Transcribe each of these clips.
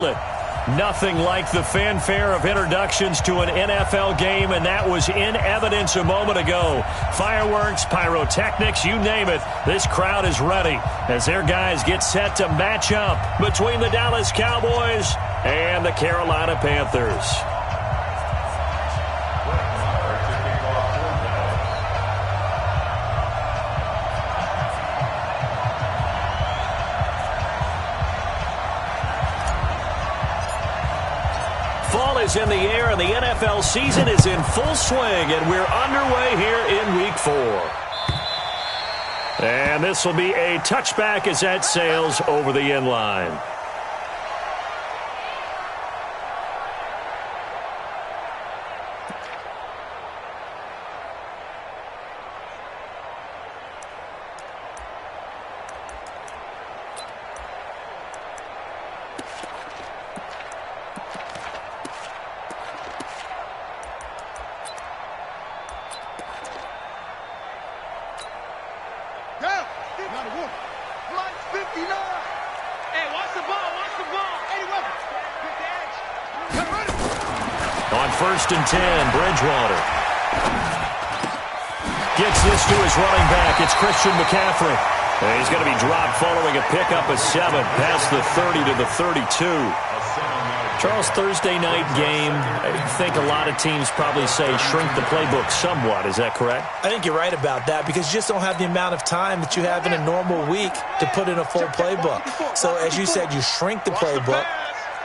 Nothing like the fanfare of introductions to an NFL game, and that was in evidence a moment ago. Fireworks, pyrotechnics, you name it. This crowd is ready as their guys get set to match up between the Dallas Cowboys and the Carolina Panthers. Fall is in the air, and the NFL season is in full swing, and we're underway here in Week 4. And this will be a touchback as that sails over the end line. On 1st and 10, Bridgewater gets this to his running back. It's Christian McCaffrey. And he's going to be dropped following a pickup of 7 past the 30 to the 32. Charles, Thursday night game, I think a lot of teams probably say shrink the playbook somewhat. Is that correct? I think you're right about that because you just don't have the amount of time that you have in a normal week to put in a full playbook. So as you said, you shrink the playbook.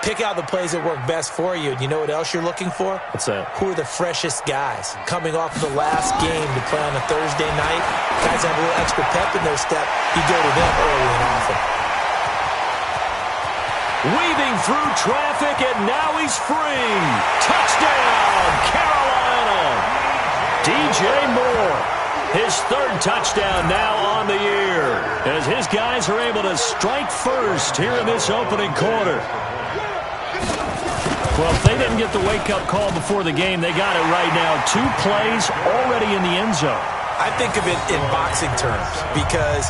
Pick out the plays that work best for you. And you know what else you're looking for? What's that? Who are the freshest guys coming off of the last game to play on a Thursday night? Guys have a little extra pep in their step. You go to them early and often. Weaving through traffic, and now he's free. Touchdown, Carolina. DJ Moore. His 3rd touchdown now on the year as his guys are able to strike first here in this opening quarter. Well, if they didn't get the wake-up call before the game, they got it right now. 2 plays already in the end zone. I think of it in boxing terms because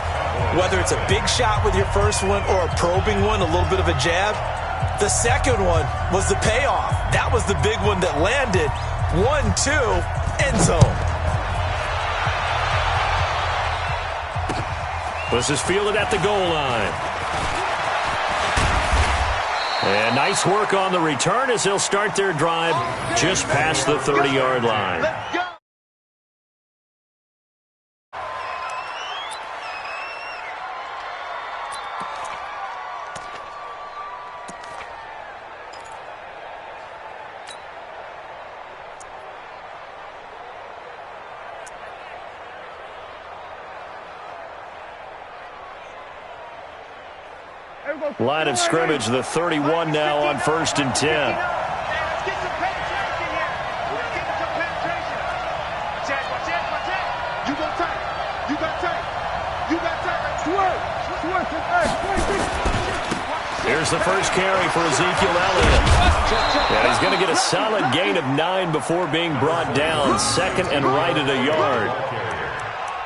whether it's a big shot with your first one or a probing one, a little bit of a jab, the second one was the payoff. That was the big one that landed. 1-2, end zone. This is fielded at the goal line. And nice work on the return as they'll start their drive just past the 30-yard line. Line of scrimmage, the 31 now on 1st and 10. Here's the first carry for Ezekiel Elliott. And he's going to get a solid gain of 9 before being brought down. 2nd and right at a yard.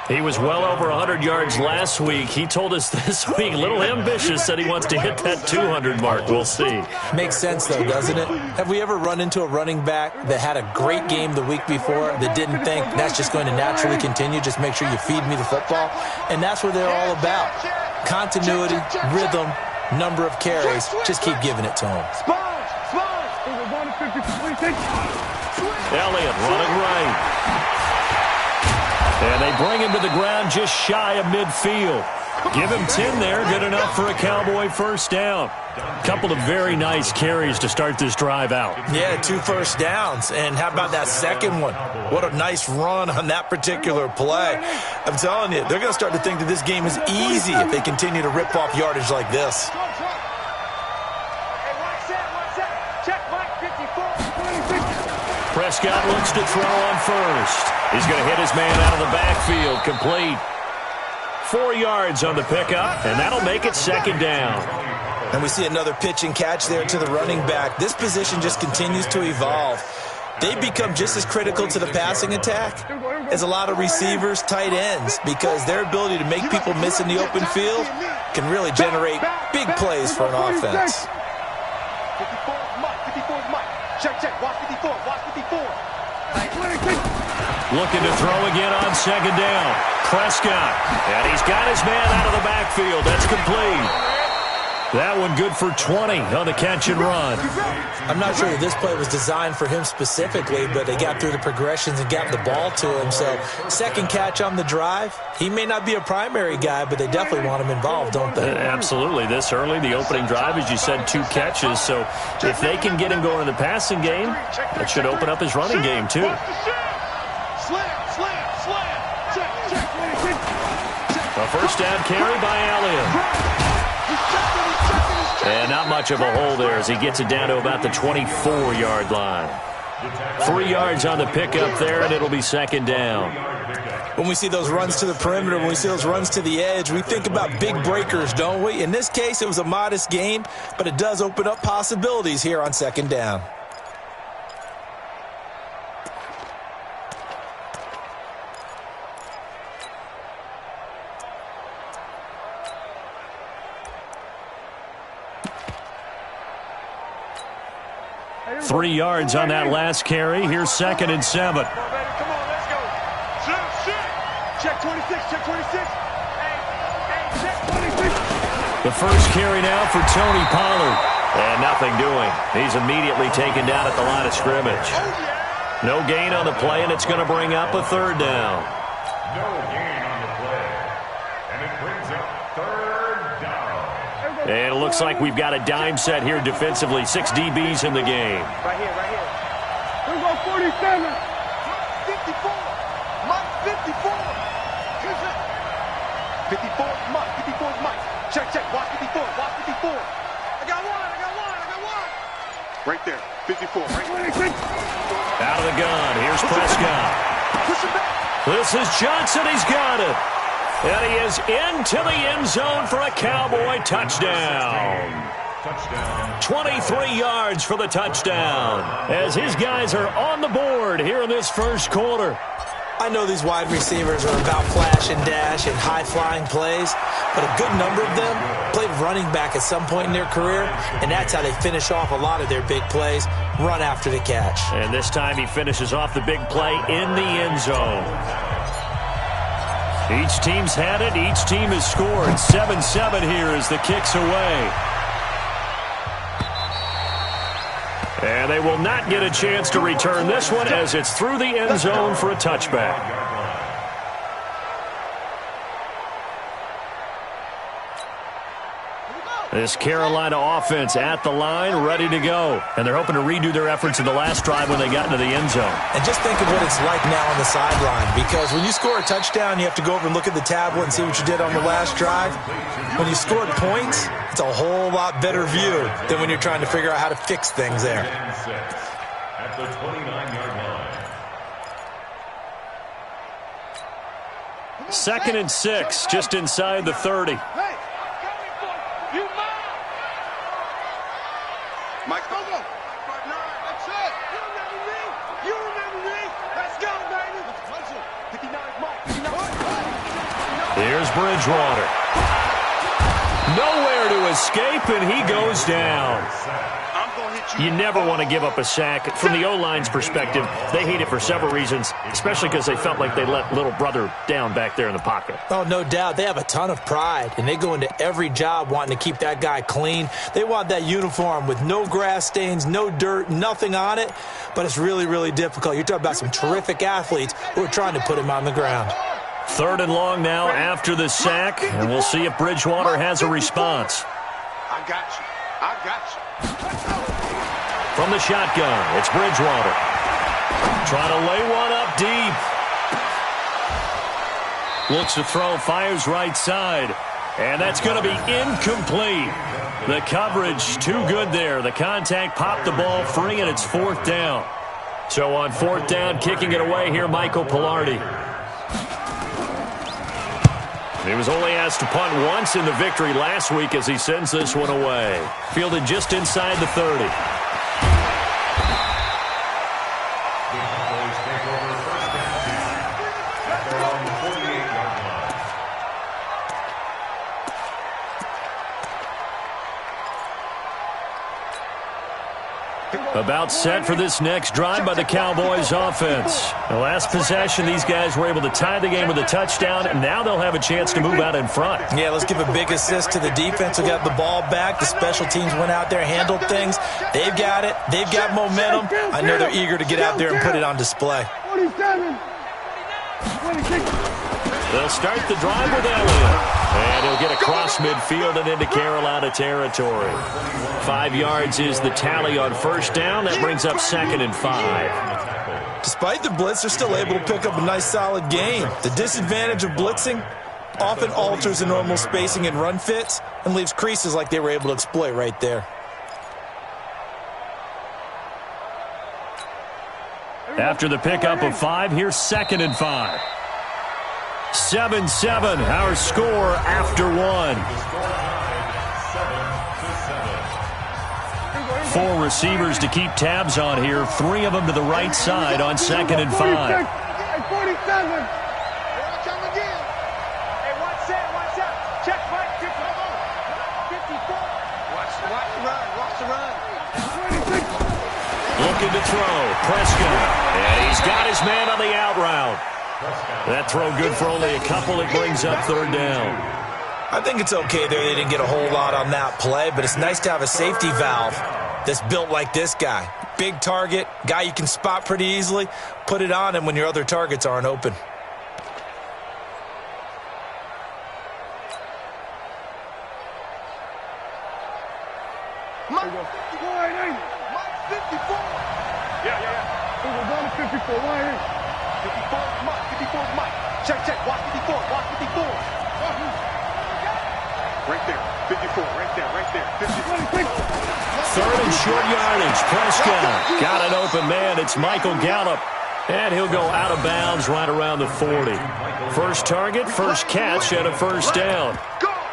He was well over 100 yards last week. He told us this week, a little ambitious, said he wants to hit that 200 mark. We'll see. Makes sense, though, doesn't it? Have we ever run into a running back that had a great game the week before that didn't think that's just going to naturally continue? Just make sure you feed me the football. And that's what they're all about. Continuity, rhythm, number of carries. Just keep giving it to him. Elliott running right. And they bring him to the ground just shy of midfield. Give him 10 there. Good enough for a Cowboy first down. Couple of very nice carries to start this drive out. Yeah, 2 first downs. And how about that second one? What a nice run on that particular play. I'm telling you, they're going to start to think that this game is easy if they continue to rip off yardage like this. Prescott looks to throw on first. He's going to hit his man out of the backfield. Complete. 4 yards on the pickup, and that'll make it 2nd down. And we see another pitch and catch there to the running back. This position just continues to evolve. They become just as critical to the passing attack as a lot of receivers, tight ends, because their ability to make people miss in the open field can really generate big plays for an offense. Looking to throw again on second down. Prescott. And he's got his man out of the backfield. That's complete. That one good for 20 on the catch and run. I'm not sure that this play was designed for him specifically, but they got through the progressions and got the ball to him. So second catch on the drive. He may not be a primary guy, but they definitely want him involved, don't they? Absolutely. This early, the opening drive, as you said, 2 catches. So if they can get him going in the passing game, that should open up his running game too. A first down carry by Elliott. And not much of a hole there as he gets it down to about the 24-yard line. 3 yards on the pickup there, and it'll be second down. When we see those runs to the perimeter, when we see those runs to the edge, we think about big breakers, don't we? In this case, it was a modest gain, but it does open up possibilities here on second down. Three yards on that last carry. Here's second and 7. Come on, let's go. Check 26, check 26. Check 26. The first carry now for Tony Pollard. And nothing doing. He's immediately taken down at the line of scrimmage. No gain on the play, and it's going to bring up a third down. No gain on the play. And it brings up third down. And it looks like we've got a dime set here defensively. 6 DBs in the game. Right here, right here. Here we go, 47. 54. Mike, 54. 54, Mike. 54 is Mike. Check. Watch 54. Watch 54. I got one. Right there. 54. Right there. Out of the gun. Here's Prescott. Push him back. This is Johnson. He's got it. And he is into the end zone for a Cowboy touchdown. 23 yards for the touchdown as his guys are on the board here in this first quarter. I know these wide receivers are about flash and dash and high-flying plays, but a good number of them played running back at some point in their career, and that's how they finish off a lot of their big plays, run after the catch. And this time he finishes off the big play in the end zone. Each team's had it. Each team has scored. 7-7 here as the kick's away. And they will not get a chance to return this one as it's through the end zone for a touchback. This Carolina offense at the line, ready to go. And they're hoping to redo their efforts in the last drive when they got into the end zone. And just think of what it's like now on the sideline, because when you score a touchdown, you have to go over and look at the tablet and see what you did on the last drive. When you scored points, it's a whole lot better view than when you're trying to figure out how to fix things there. At the 29-yard line. 2nd and 6, just inside the 30. Mike, go. That's it. You remember me. Let's go, baby. 59 is Mike. Here's Bridgewater. Nowhere to escape, and he goes down. You never want to give up a sack. From the O-line's perspective, they hate it for several reasons, especially because they felt like they let little brother down back there in the pocket. Oh, no doubt. They have a ton of pride, and they go into every job wanting to keep that guy clean. They want that uniform with no grass stains, no dirt, nothing on it, but it's really, really difficult. You're talking about some terrific athletes who are trying to put him on the ground. 3rd and long now after the sack, and we'll see if Bridgewater has a response. I got you. From the shotgun, it's Bridgewater. Trying to lay one up deep. Looks to throw, fires right side. And that's going to be incomplete. The coverage too good there. The contact popped the ball free, and it's 4th down. So on 4th down, kicking it away here, Michael Pilardi. He was only asked to punt once in the victory last week as he sends this one away. Fielded just inside the 30. About set for this next drive by the Cowboys offense. The last possession, these guys were able to tie the game with a touchdown, and now they'll have a chance to move out in front. Yeah, let's give a big assist to the defense who got the ball back. The special teams went out there, handled things. They've got it. They've got momentum. I know they're eager to get out there and put it on display. 47. 26. They'll start the drive with Elliott. And he'll get across midfield and into Carolina territory. 5 yards is the tally on first down. That brings up 2nd and 5. Despite the blitz, they're still able to pick up a nice, solid gain. The disadvantage of blitzing often alters the normal spacing and run fits and leaves creases like they were able to exploit right there. After the pickup of 5, here's 2nd and 5. 7-7, our score after 1. 4 receivers to keep tabs on here. 3 of them to the right side on 2nd and 5. 47. Hey, come again. Hey, watch out. Check right, 54. Watch the run. 26. Looking to throw. Prescott. And he's got his man on the out route. That throw good for only a couple. It brings up 3rd down. I think it's okay there. They didn't get a whole lot on that play, but it's nice to have a safety valve that's built like this guy. Big target, guy you can spot pretty easily. Put it on him when your other targets aren't open. Mike 54. Yeah. We're going to 54. Why 54 is Mike. Check. Watch 54. Right there. 54. Right there. 54. 3rd and short yardage. Prescott got an open man. It's Michael Gallup. And he'll go out of bounds right around the 40. First target, first catch, and a first down.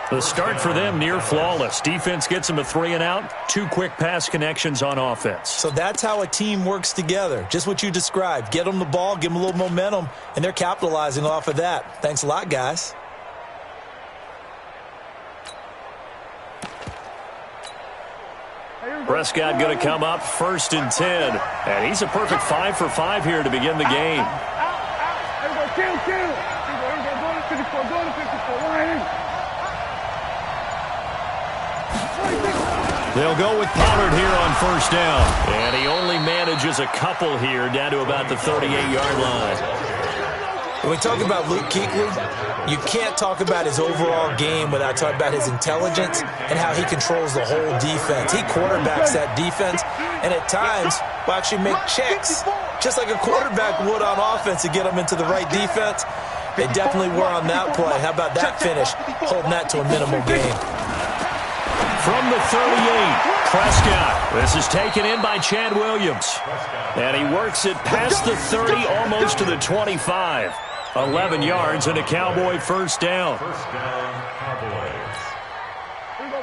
The start for them near flawless. Defense gets them a 3 and out. 2 quick pass connections on offense. So that's how a team works together. Just what you described. Get them the ball, give them a little momentum, and they're capitalizing off of that. Thanks a lot, guys. Prescott going to come up 1st and 10. And he's a perfect 5 for 5 here to begin the game. Kill. Go to 54. Why They'll go with Pollard here on first down. And he only manages a couple here down to about the 38-yard line. When we talk about Luke Kuechly, you can't talk about his overall game without talking about his intelligence and how he controls the whole defense. He quarterbacks that defense, and at times will actually make checks, just like a quarterback would on offense to get them into the right defense. They definitely were on that play. How about that finish, holding that to a minimal gain. From the 38, Prescott. This is taken in by Chad Williams. And he works it past the 30, almost to the 25. 11 yards and a Cowboy first down. First down, Cowboys. Here we go.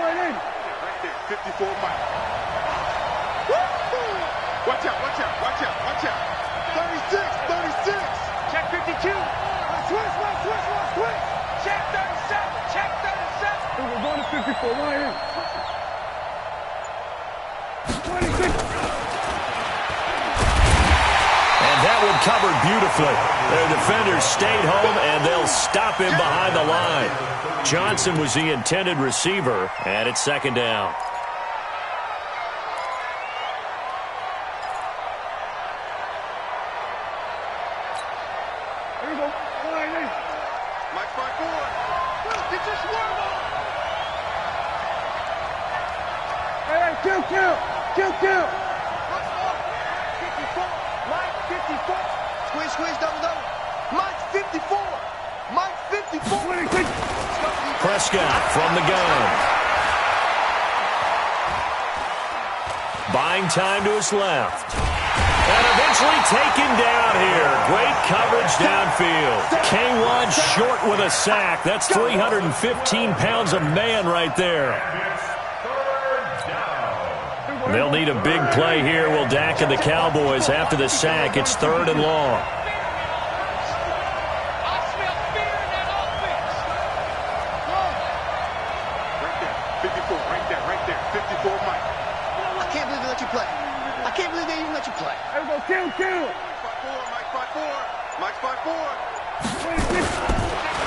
Right there. 54 Mike. Watch out. 36. Check 52. Switch. Check 37. We're going to 54. Right here. 26. And that one covered beautifully. Their defenders stayed home, and they'll stop him behind the line. Johnson was the intended receiver, and it's 2nd down. Here we go. Right there. Mike's my boy. Get your swerve on. Hey, kill. 54. Mike 54. Squeeze, double. Mike 54. 26. Prescott from the gun. Buying time to his left. And eventually taken down here. Great coverage downfield. K1 short with a sack. That's 315 pounds of man right there. They'll need a big play here. Will Dak and the Cowboys after the sack. It's 3rd and long. I can't believe they let you play. I can't believe they even let you play. There we go, kill. Mike 5-4.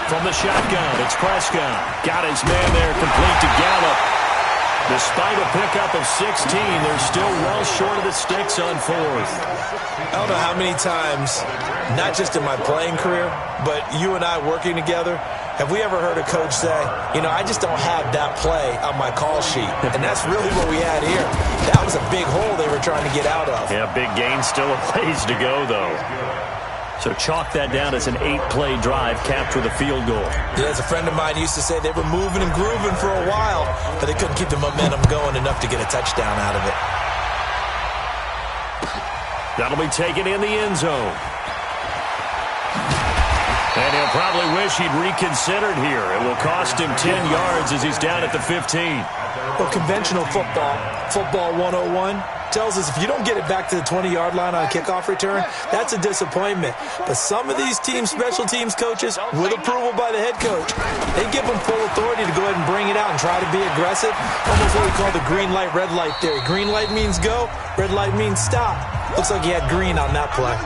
From the shotgun, it's Prescott. Got his man there, complete to Gallup. Despite a pickup of 16, they're still well short of the sticks on fourth. I don't know how many times, not just in my playing career, but you and I working together, have we ever heard a coach say, I just don't have that play on my call sheet. And that's really what we had here. That was a big hole they were trying to get out of. Yeah, big gain, still a ways to go, though. So chalk that down as an 8-play drive, capped with a field goal. Yeah, as a friend of mine used to say, they were moving and grooving for a while, but they couldn't keep the momentum going enough to get a touchdown out of it. That'll be taken in the end zone. And he'll probably wish he'd reconsidered here. It will cost him 10 yards as he's down at the 15. Well, conventional football 101, tells us if you don't get it back to the 20-yard line on a kickoff return, that's a disappointment. But some of these special teams coaches, with approval by the head coach, they give them full authority to go ahead and bring it out and try to be aggressive. Almost what we call the green light, red light theory. Green light means go, red light means stop. Looks like he had green on that play.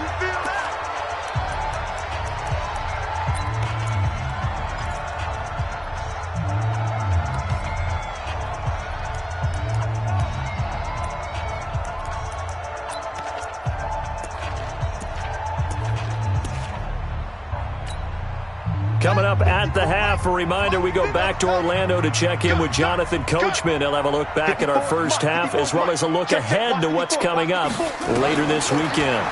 Coming up at the half, a reminder, we go back to Orlando to check in with Jonathan Coachman. He'll have a look back at our first half as well as a look ahead to what's coming up later this weekend.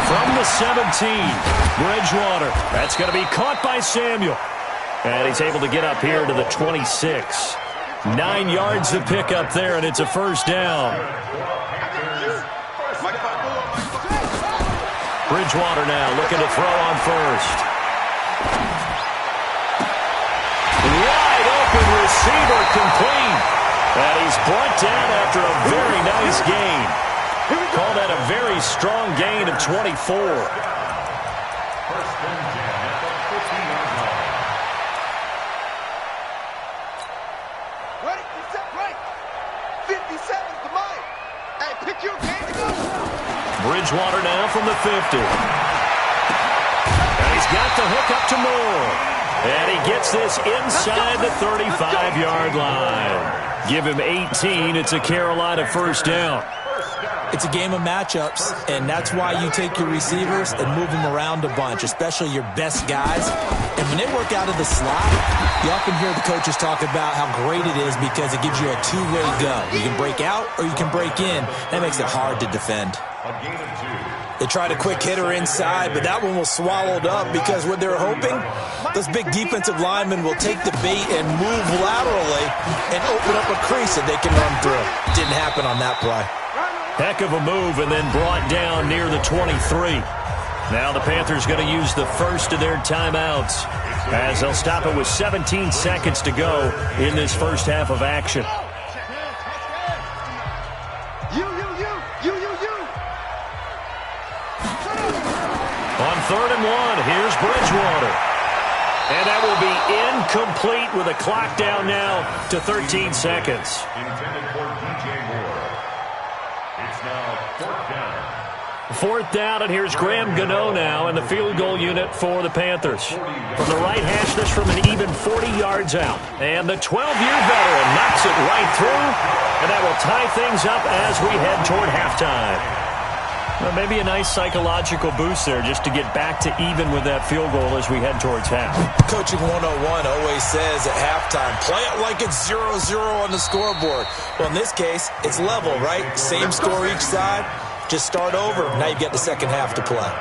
From the 17, Bridgewater. That's going to be caught by Samuel. And he's able to get up here to the 26. 9 yards to pick up there, and it's a first down. Bridgewater now looking to throw on first. Wide open receiver complete. And he's brought down after a very nice gain. Call that a very strong gain of 24. Ready, set, right. 50 seconds to mine. Hey, pick your game to go. Bridgewater now from the 50. And he's got the hook up to Moore. And he gets this inside the 35-yard line. Give him 18. It's a Carolina first down. It's a game of matchups, and that's why you take your receivers and move them around a bunch, especially your best guys. And when they work out of the slot, you often hear the coaches talk about how great it is because it gives you a two-way go. You can break out or you can break in. That makes it hard to defend. They tried a quick hitter inside, but that one was swallowed up because what they're hoping, those big defensive linemen will take the bait and move laterally and open up a crease that they can run through. Didn't happen on that play. Heck of a move and then brought down near the 23. Now the Panthers going to use the first of their timeouts as they'll stop it with 17 seconds to go in this first half of action. On 3rd and 1, here's Bridgewater. And that will be incomplete with a clock down now to 13 seconds. Intended for DJ Moore. It's now 4th down. 4th down, and here's Graham Gano now in the field goal unit for the Panthers. From the right hash, this from an even 40 yards out. And the 12-year veteran knocks it right through, and that will tie things up as we head toward halftime. Well, maybe a nice psychological boost there just to get back to even with that field goal as we head towards half. Coaching 101 always says at halftime, play it like it's 0-0 on the scoreboard. Well, in this case, it's level, right? Same score each side. Just start over. Now you get the second half to play.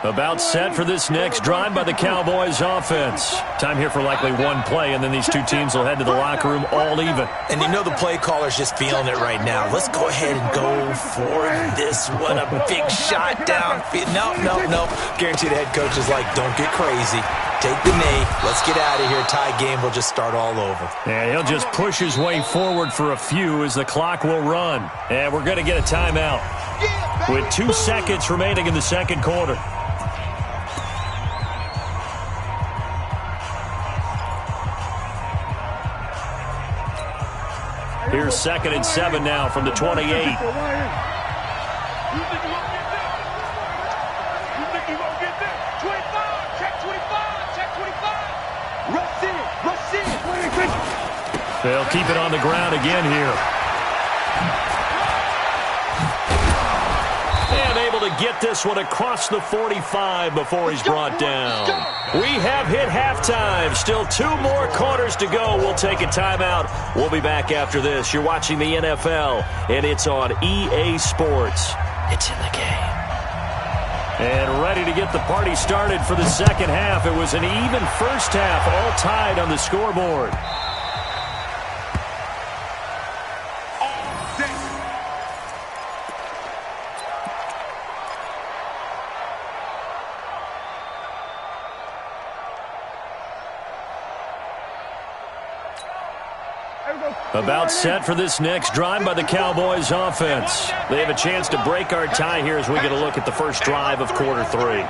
About set for this next drive by the Cowboys offense. Time here for likely one play, and then these two teams will head to the locker room all even. And you know the play caller's just feeling it right now. Let's go ahead and go for this one. A big shot downfield. No. Guarantee the head coach is like, don't get crazy. Take the knee. Let's get out of here. Tie game. We'll just start all over. And he'll just push his way forward for a few as the clock will run. And we're going to get a timeout with 2 seconds remaining in the second quarter. Here's 2nd and 7 now from the 28. You think you won't get that? 25. Check 25. Check 25. Rush in. Rush in. They'll keep it on the ground again here. And able to get this one across the 45 before he's brought down. We have hit halftime. Still 2 more quarters to go. We'll take a timeout. We'll be back after this. You're watching the NFL, and it's on EA Sports. It's in the game. And ready to get the party started for the second half. It was an even first half, all tied on the scoreboard. About set for this next drive by the Cowboys offense. They have a chance to break our tie here as we get a look at the first drive of quarter 3.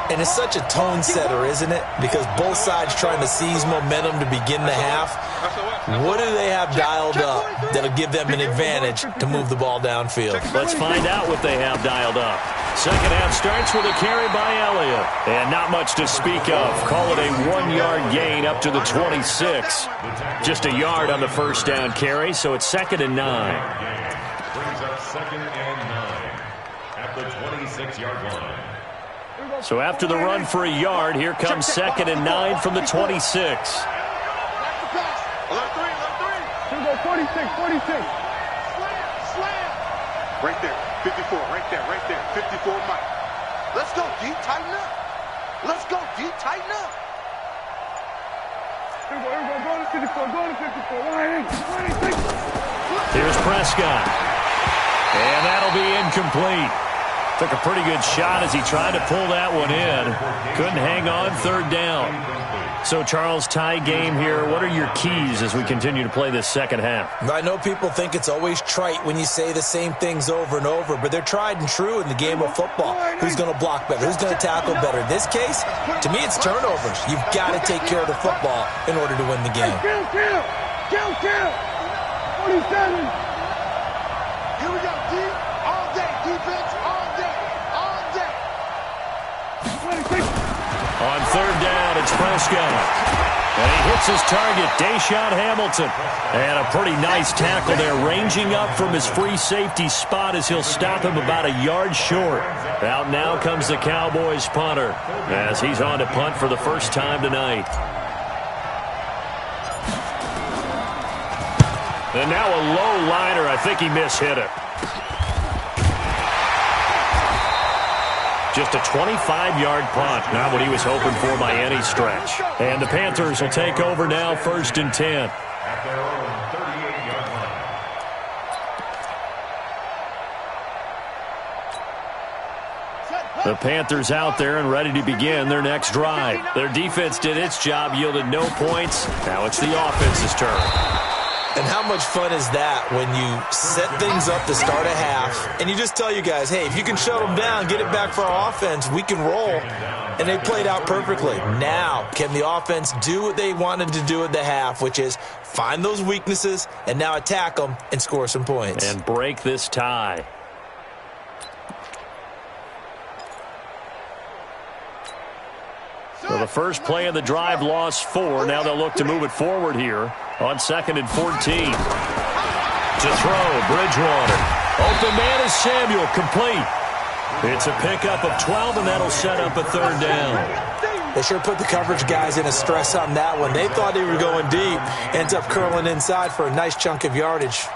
And it's such a tone setter, isn't it? Because both sides trying to seize momentum to begin the half. What do they have dialed up that'll give them an advantage to move the ball downfield? Let's find out what they have dialed up. Second half starts with a carry by Elliott. And not much to speak of. Call it a 1-yard gain up to the 26. Just a yard on the first down carry, so it's 2nd and 9. Brings up 2nd and 9 at the 26-yard line. So after the run for a yard, here comes 2nd and 9 from the 26. Alert 3. 46. Slam. Right there. 54. Right there. 54 Mike. Let's go, D. Tighten up. Let's go, D. Tighten up. Here we go. Go to 54. Here's Prescott. And that'll be incomplete. Took a pretty good shot as he tried to pull that one in. Couldn't hang on, 3rd down. So, Charles, tie game here. What are your keys as we continue to play this second half? I know people think it's always trite when you say the same things over and over, but they're tried and true in the game of football. Who's going to block better? Who's going to tackle better? In this case, to me, it's turnovers. You've got to take care of the football in order to win the game. Kill. 47. Here we go, D. All day. Defense, all day. On 3rd down, it's Prescott. And he hits his target, Deshaun Hamilton. And a pretty nice tackle there, ranging up from his free safety spot as he'll stop him about a yard short. Out now comes the Cowboys punter as he's on to punt for the first time tonight. And now a low liner. I think he mishit it. Just a 25-yard punt, not what he was hoping for by any stretch. And the Panthers will take over now, 1st and 10. At their own 38-yard line. The Panthers out there and ready to begin their next drive. Their defense did its job, yielded no points. Now it's the offense's turn. And how much fun is that when you set things up to start a half and you just tell you guys, hey, if you can shut them down, get it back for our offense, we can roll. And they played out perfectly. Now, can the offense do what they wanted to do at the half, which is find those weaknesses and now attack them and score some points. And break this tie. So the first play of the drive lost 4. Now they'll look to move it forward here on 2nd and 14. To throw, Bridgewater. Open man is Samuel, complete. It's a pickup of 12, and that'll set up a 3rd down. They sure put the coverage guys in a stress on that one. They thought they were going deep. Ends up curling inside for a nice chunk of yardage.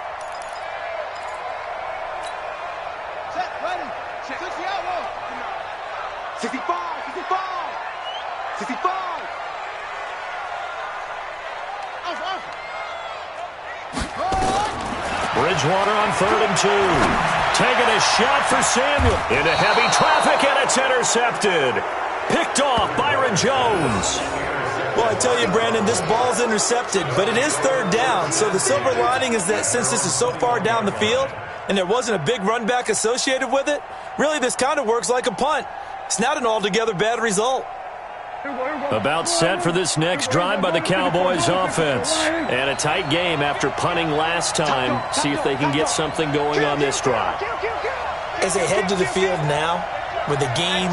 Set, ready. 65. Bridgewater on 3rd and 2. Taking a shot for Samuel. Into heavy traffic, and it's intercepted. Picked off Byron Jones. Well, I tell you, Brandon, this ball's intercepted, but it is 3rd down. So the silver lining is that since this is so far down the field and there wasn't a big run back associated with it, really this kind of works like a punt. It's not an altogether bad result. About set for this next drive by the Cowboys offense. And a tight game after punting last time. See if they can get something going on this drive. As they head to the field now, with the game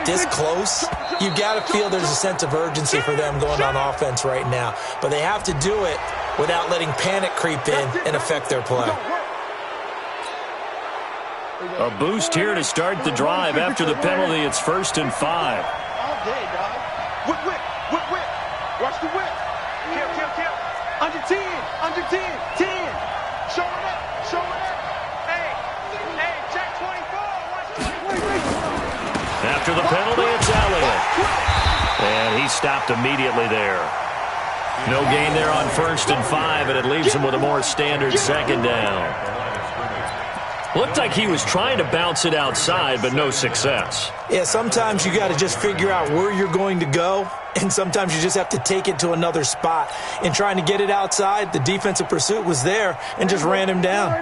this close, you've got to feel there's a sense of urgency for them going on offense right now. But they have to do it without letting panic creep in and affect their play. A boost here to start the drive. After the penalty, it's 1st and 5. All day, dog. Whip, whip, whip, whip. Watch the whip. Kill, kill, kill. Under 10, under 10, 10. Showing up, showing up. Hey, hey, check 24. Watch 24. After the penalty, it's Elliott. And he stopped immediately there. No gain there on 1st and 5, and it leaves him with a more standard 2nd down. Looked like he was trying to bounce it outside, but no success. Yeah, sometimes you got to just figure out where you're going to go, and sometimes you just have to take it to another spot. In trying to get it outside, the defensive pursuit was there and just ran him down.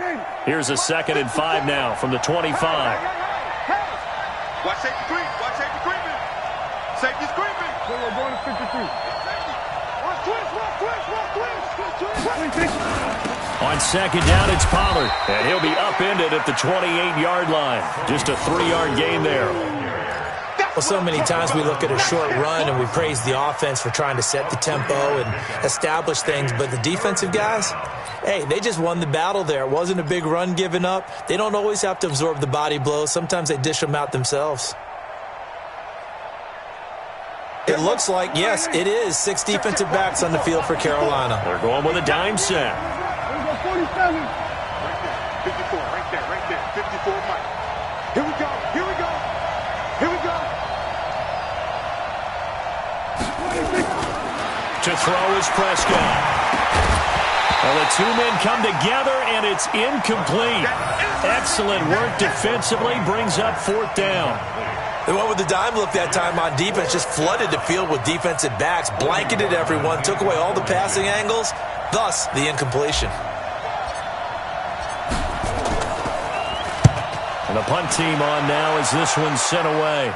Here's a 2nd and 5 now from the 25. Watch safety creep. Watch safety creeping. Safety's creeping. We're going to 53. Watch twist, watch twist, watch twist. On 2nd down, it's Pollard. And he'll be upended at the 28-yard line. Just a 3-yard gain there. Well, so many times we look at a short run and we praise the offense for trying to set the tempo and establish things. But the defensive guys, hey, they just won the battle there. It wasn't a big run given up. They don't always have to absorb the body blows. Sometimes they dish them out themselves. It looks like, yes, it is 6 defensive backs on the field for Carolina. They're going with a dime set. 47. 54, right there, right there. 54, Mike. Here we go, here we go. Here we go. To throw is Prescott. Well, the two men come together, and it's incomplete. Excellent work defensively, brings up 4th down. They went with the dime look that time on defense, just flooded the field with defensive backs, blanketed everyone, took away all the passing angles, thus the incompletion. And the punt team on now as this one's sent away.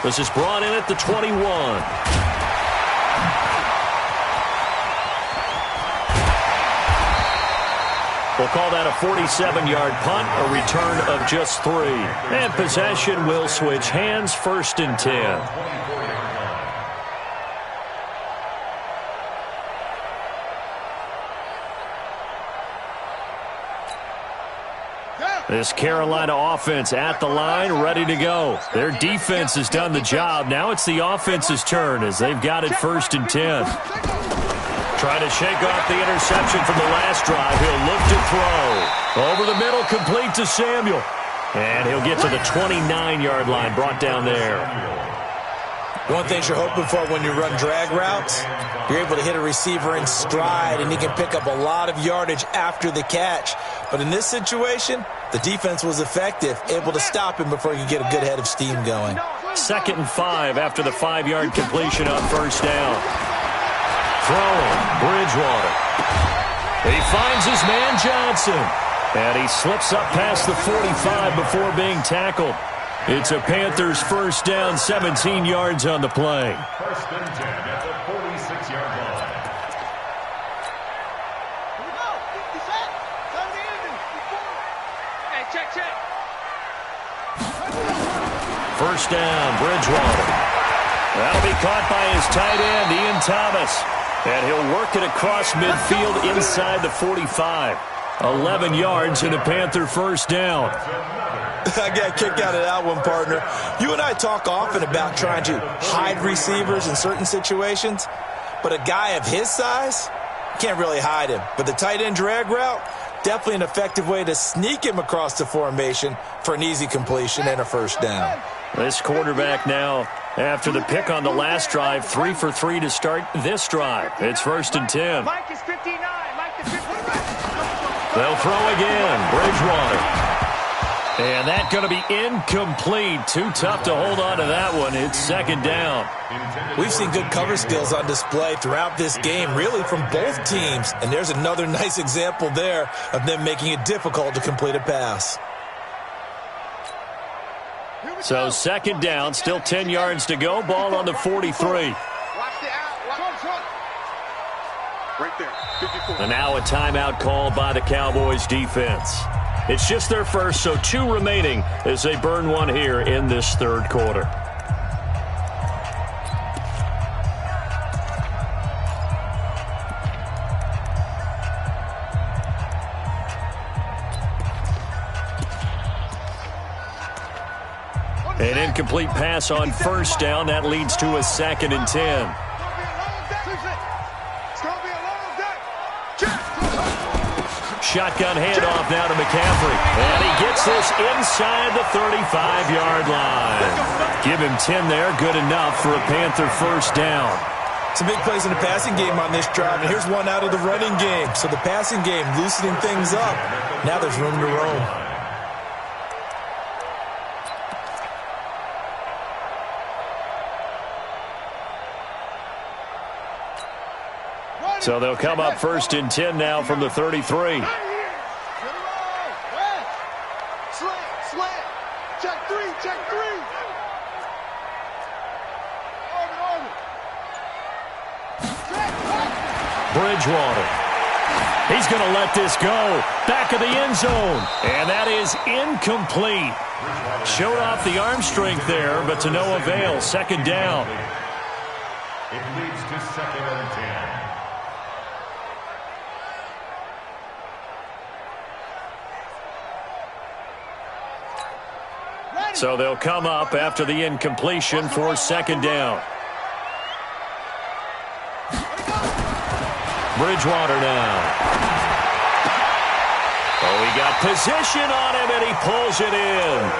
This is brought in at the 21. We'll call that a 47-yard punt, a return of just 3. And possession will switch hands, 1st and 10. This Carolina offense at the line, ready to go. Their defense has done the job. Now it's the offense's turn as they've got it 1st and 10. Trying to shake off the interception from the last drive. He'll look to throw. Over the middle, complete to Samuel. And he'll get to the 29-yard line, brought down there. One thing you're hoping for when you run drag routes, you're able to hit a receiver in stride, and he can pick up a lot of yardage after the catch. But in this situation, the defense was effective, able to stop him before he could get a good head of steam going. 2nd and 5 after the 5-yard completion on 1st down. Throwing, Bridgewater. He finds his man Johnson. And he slips up past the 45 before being tackled. It's a Panthers 1st down, 17 yards on the play. 1st and 10 at the 46-yard line. Here we go. 50 set. 70 ending. Hey, check, check. 1st down, Bridgewater. That'll be caught by his tight end, Ian Thomas. And he'll work it across midfield inside the 45. 11 yards and a Panther 1st down. I got kicked out of that one, partner. You and I talk often about trying to hide receivers in certain situations, but a guy of his size can't really hide him. But the tight end drag route, definitely an effective way to sneak him across the formation for an easy completion and a 1st down. This quarterback now, after the pick on the last drive, 3 for 3 to start this drive. It's 1st and 10. Mike is 59. Mike is 59. They'll throw again, Bridgewater. And that's going to be incomplete. Too tough to hold on to that one. It's 2nd down. We've seen good cover skills on display throughout this game, really from both teams. And there's another nice example there of them making it difficult to complete a pass. So second down, still 10 yards to go. Ball on the 43. Right there, 54. And now a timeout called by the Cowboys defense. It's just their first, so 2 remaining as they burn one here in this third quarter. An incomplete pass on first down. That leads to a 2nd and 10. Shotgun handoff now to McCaffrey. And he gets this inside the 35-yard line. Give him 10 there. Good enough for a Panther first down. Some big plays in the passing game on this drive, and here's one out of the running game. So the passing game loosening things up. Now there's room to roam. So they'll come up 1st and 10 now from the 33. Slant. Check 3. Bridgewater. He's going to let this go. Back of the end zone. And that is incomplete. Showed off the arm strength there, but to no avail. Second down. It leads to 2nd and 10. So they'll come up after the incompletion for second down. Bridgewater now. Oh, he got position on him, and he pulls it in.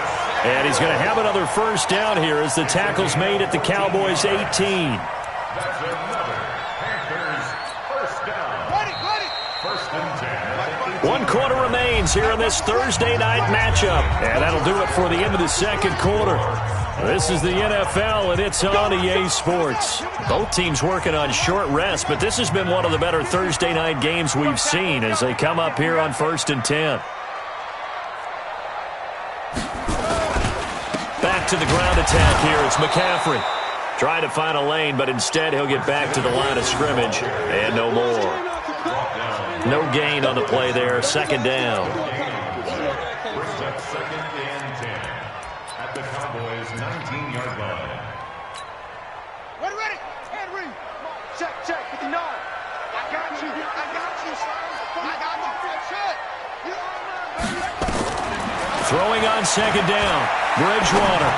And he's going to have another first down here as the tackle's made at the Cowboys' 18. That's another Panthers first down. First and 10. 1 quarter remains here in this Thursday night matchup. And that'll do it for the end of the second quarter. This is the NFL, and it's on EA Sports. Both teams working on short rest, but this has been one of the better Thursday night games we've seen as they come up here on 1st and 10. Back to the ground attack here. It's McCaffrey. Trying to find a lane, but instead he'll get back to the line of scrimmage, and no more. No gain on the play there. Second down. Brings up 2nd and 10 at the Cowboys' 19-yard line. Ready. Henry. Check. 59. I got you, son. I got you. Throwing on second down. Bridgewater.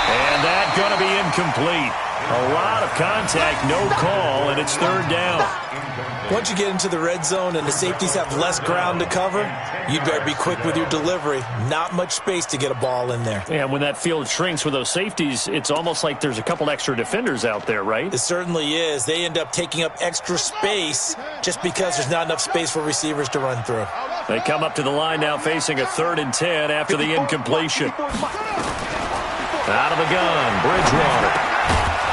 And that going to be incomplete. A lot of contact, no call, and it's third down. Once you get into the red zone and the safeties have less ground to cover, you better be quick with your delivery. Not much space to get a ball in there. And when that field shrinks with those safeties, it's almost like there's a couple extra defenders out there, right? It certainly is. They end up taking up extra space just because there's not enough space for receivers to run through. They come up to the line now facing a 3rd and 10 after the incompletion. Out of the gun, Bridgewater.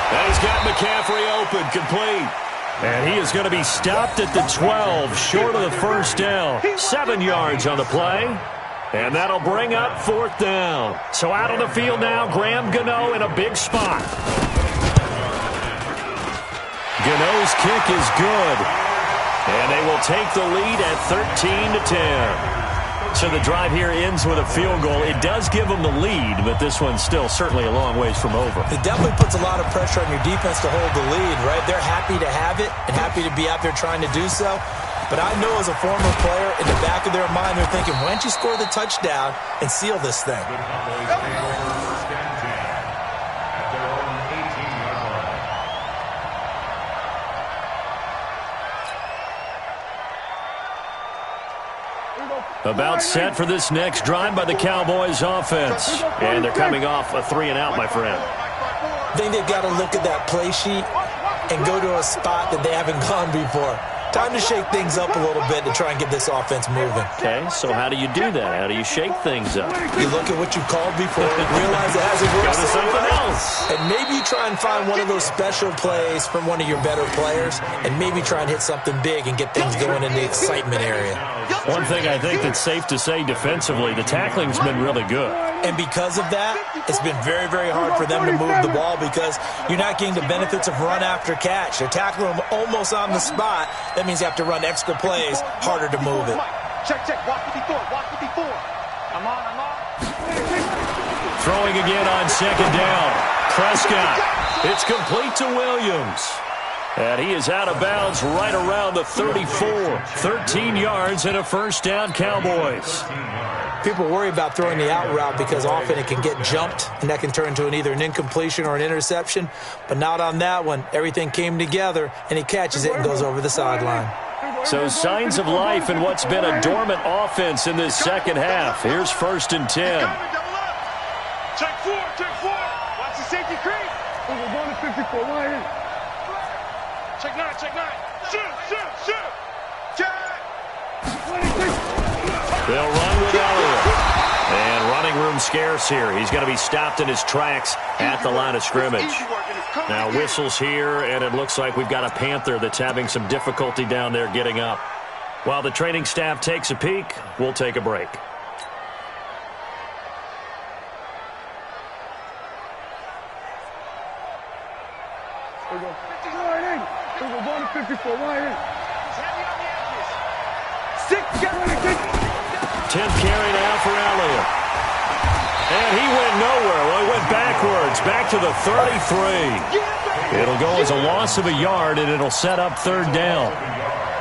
And he's got McCaffrey open, complete. And he is going to be stopped at the 12, short of the first down. 7 yards on the play. And that'll bring up 4th down. So out on the field now, Graham Gano in a big spot. Gano's kick is good. And they will take the lead at 13-10. So the drive here ends with a field goal. It does give them the lead, but this one's still certainly a long ways from over. It definitely puts a lot of pressure on your defense to hold the lead, right? They're happy to have it and happy to be out there trying to do so. But I know as a former player, in the back of their mind, they're thinking, why don't you score the touchdown and seal this thing? About set for this next drive by the Cowboys offense. And they're coming off a 3-and-out, my friend. I think they've got to look at that play sheet and go to a spot that they haven't gone before. Time to shake things up a little bit to try and get this offense moving. Okay, so how do you do that? How do you shake things up? You look at what you've called before, realize it hasn't worked. Go to something else. And maybe you try and find one of those special plays from one of your better players and maybe try and hit something big and get things going in the excitement area. One thing I think that's safe to say defensively, the tackling's been really good. And because of that, it's been very, very hard for them to move the ball because you're not getting the benefits of run after catch. They're tackling them almost on the spot. That means you have to run extra plays, harder to move it. Check, watch the before, watch the before. I'm on. Throwing again on second down. Prescott. It's complete to Williams. And he is out of bounds right around the 34. 13 yards and a first down, Cowboys. People worry about throwing the out route because often it can get jumped, and that can turn into either an incompletion or an interception. But not on that one. Everything came together, and he catches it and goes over the sideline. So signs of life in what's been a dormant offense in this second half. Here's 1st and 10. Check four. Watch the safety creep. Over 154, wide in. Check nine. Shoot. Check. 26. They'll run with Elliott. And running room scarce here. He's going to be stopped in his tracks at the line of scrimmage. Now whistles here, and it looks like we've got a Panther that's having some difficulty down there getting up. While the training staff takes a peek, we'll take a break. There we go. Wide in. Over 154, wide in. Six, get ready, 10th carry now for Elliott. And he went nowhere. Well, he went backwards, back to the 33. It'll go as a loss of a yard, and it'll set up 3rd down.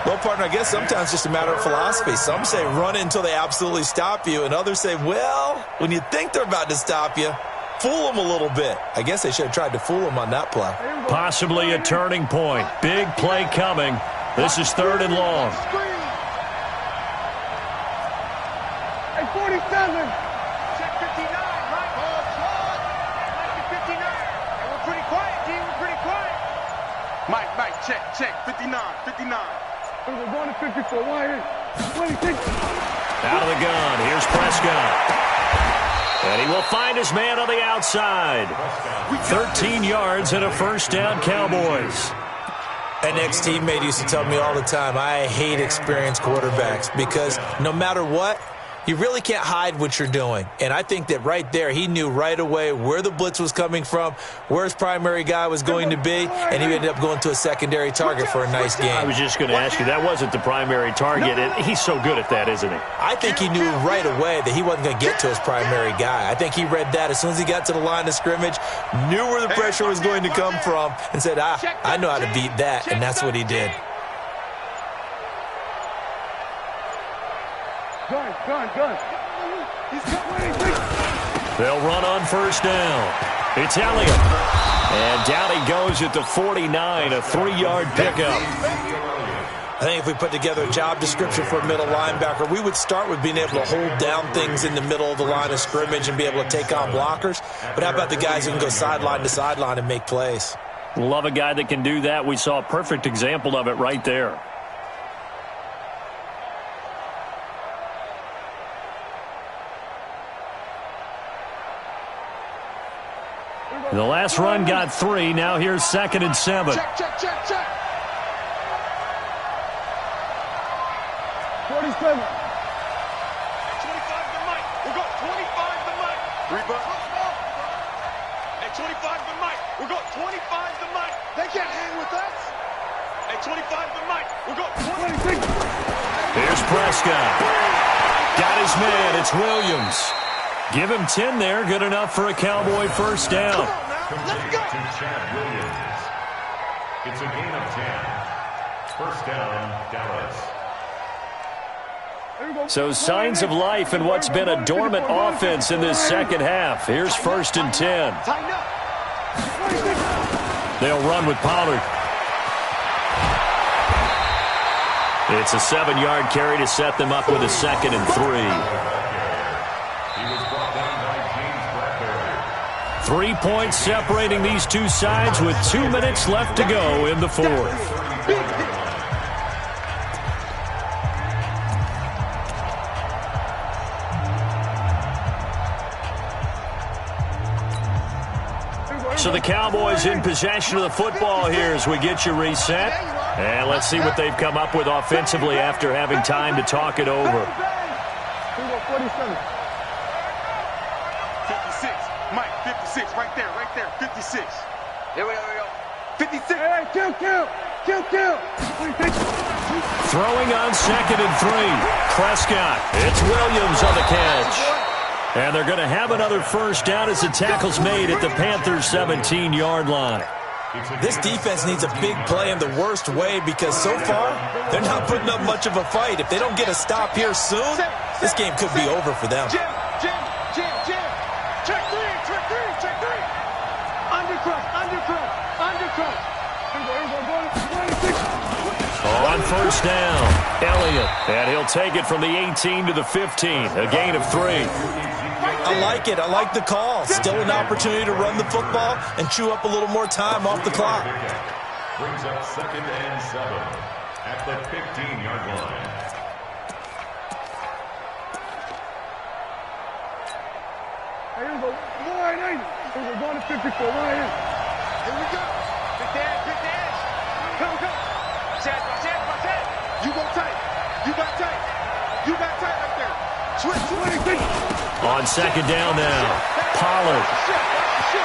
Well, partner, I guess sometimes it's just a matter of philosophy. Some say run until they absolutely stop you, and others say, well, when you think they're about to stop you, fool them a little bit. I guess they should have tried to fool them on that play. Possibly a turning point. Big play coming. This is 3rd and long. Hey, 47. Check 59, right? Mike, 59. And we're pretty quiet, D. We're pretty quiet. Mike, check. 59. Over 154, wide in. 26. Out of the gun. Here's Prescott. And he will find his man on the outside. 13 yards and a first down, Cowboys. An ex-teammate used to tell me all the time, I hate experienced quarterbacks because no matter what, you really can't hide what you're doing. And I think that right there, he knew right away where the blitz was coming from, where his primary guy was going to be, and he ended up going to a secondary target for a nice game. I was just going to ask you, that wasn't the primary target. He's so good at that, isn't he? I think he knew right away that he wasn't going to get to his primary guy. I think he read that as soon as he got to the line of scrimmage, knew where the pressure was going to come from, and said, I know how to beat that, and that's what he did. Gun. He's got 26. They'll run on first down. It's Elliott. And down he goes at the 49, a 3-yard pickup. I think if we put together a job description for a middle linebacker, we would start with being able to hold down things in the middle of the line of scrimmage and be able to take on blockers. But how about the guys who can go sideline to sideline and make plays? Love a guy that can do that. We saw a perfect example of it right there. The last run got 3. Now here's 2nd and 7. Check. 47. 25 to Mike. We'll go 25 to Mike. Reba. At 25 to Mike. We'll go 25 to Mike. They can't hang with us. At 25 to Mike. We'll go 26. Here's Prescott. Got his man. It's Williams. Give him 10 there. Good enough for a Cowboy first down. Let's go. To Chad Williams. It's a gain of 10. First down, Dallas. So signs of life in what's been a dormant offense in this second half. Here's 1st and 10. Tighten up. They'll run with Pollard. It's a 7-yard carry to set them up with a 2nd and 3. 3 points separating these two sides with 2 minutes left to go in the 4th. So the Cowboys in possession of the football here as we get you reset. And let's see what they've come up with offensively after having time to talk it over. 47. 56. Mike, 56. Right there, 56. Here we go. 56. Hey, kill. Throwing on 2nd and 3. Prescott. It's Williams on the catch. And they're going to have another first down as the tackle's made at the Panthers' 17-yard line. This defense needs a big play in the worst way because so far, they're not putting up much of a fight. If they don't get a stop here soon, this game could be over for them. Jim. Check three. Undercut. On first down, Elliott. And he'll take it from the 18 to the 15. A gain of 3. I like it. I like the call. Still an opportunity to run the football and chew up a little more time off the clock. Brings up 2nd and 7 at the 15-yard line. Here we go. Line 8. We're going to 54. Line 8. Here we go. Big dash. Come. Check. You go tight. You got tight right there. Switch. On 2nd down now, Pollard.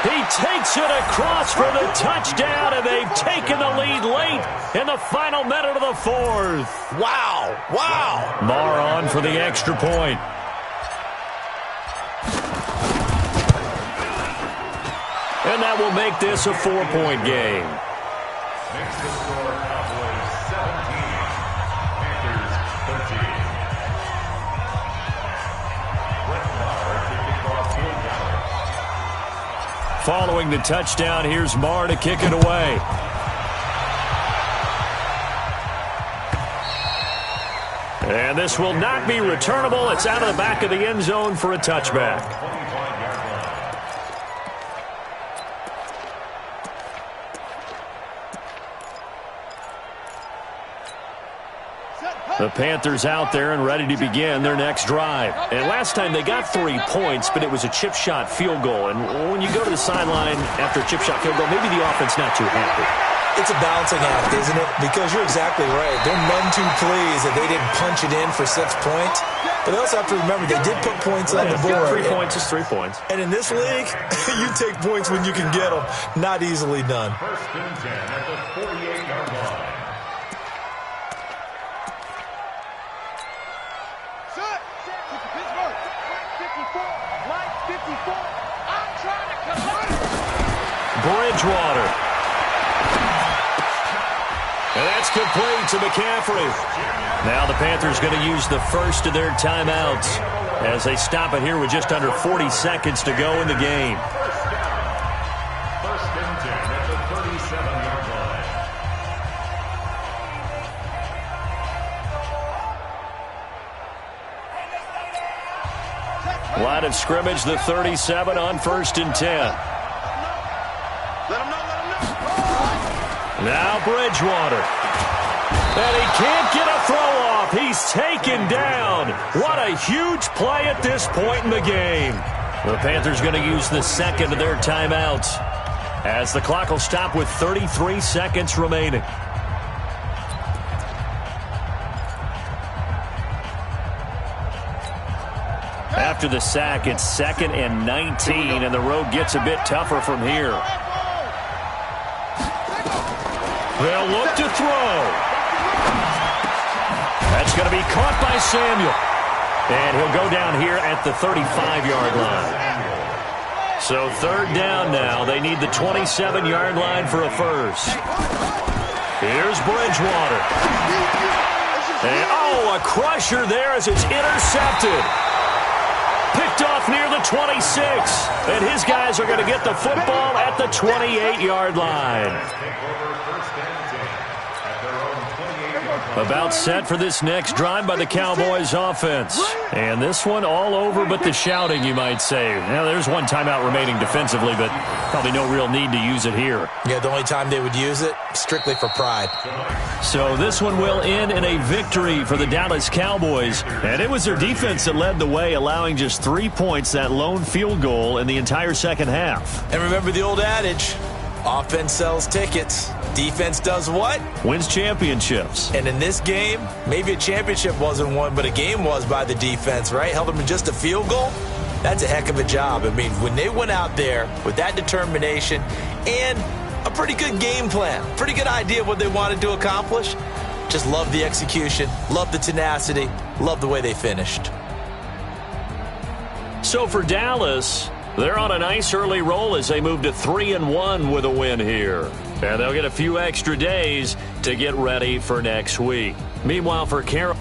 He takes it across for the touchdown, and they've taken the lead late in the final minute of the 4th. Wow. Marr on for the extra point. And that will make this a 4-point game. Makes the score Cowboys 17, Panthers 13. Following the touchdown, here's Marr to kick it away. And this will not be returnable. It's out of the back of the end zone for a touchback. The Panthers out there and ready to begin their next drive. And last time they got 3 points, but it was a chip shot field goal. And when you go to the sideline after a chip shot field goal, maybe the offense not too happy. It's a balancing act, isn't it? Because you're exactly right. They're none too pleased that they didn't punch it in for 6 points. But they also have to remember they did put points on the board. 3 points is 3 points. And in this league, you take points when you can get them. Not easily done. 1st and 10 at the 48-yard line. Bridgewater. And that's complete to McCaffrey. Now the Panthers going to use the first of their timeouts as they stop it here with just under 40 seconds to go in the game. 1st and 10 at the 37-yard line. Line of scrimmage, the 37 on 1st and 10. Now Bridgewater. And he can't get a throw off. He's taken down. What a huge play at this point in the game. The Panthers going to use the second of their timeouts as the clock will stop with 33 seconds remaining. After the sack, it's 2nd and 19, and the road gets a bit tougher from here. They'll look to throw. That's going to be caught by Samuel. And he'll go down here at the 35-yard line. So 3rd down now. They need the 27-yard line for a first. Here's Bridgewater. And, a crusher there as it's intercepted. Picked off near the 26. And his guys are going to get the football at the 28-yard line. About set for this next drive by the Cowboys offense. And this one all over but the shouting, you might say. Now, there's one timeout remaining defensively, but probably no real need to use it here. Yeah, the only time they would use it, strictly for pride. So this one will end in a victory for the Dallas Cowboys. And it was their defense that led the way, allowing just 3 points, that lone field goal in the entire second half. And remember the old adage, offense sells tickets. Defense does what? Wins championships. And in this game, maybe a championship wasn't won, but a game was by the defense, right? Held them to just a field goal. That's a heck of a job. I mean, when they went out there with that determination and a pretty good game plan, pretty good idea of what they wanted to accomplish, just love the execution, love the tenacity, love the way they finished. So for Dallas, they're on a nice early roll as they move to 3-1 with a win here. And they'll get a few extra days to get ready for next week. Meanwhile, for Carolina.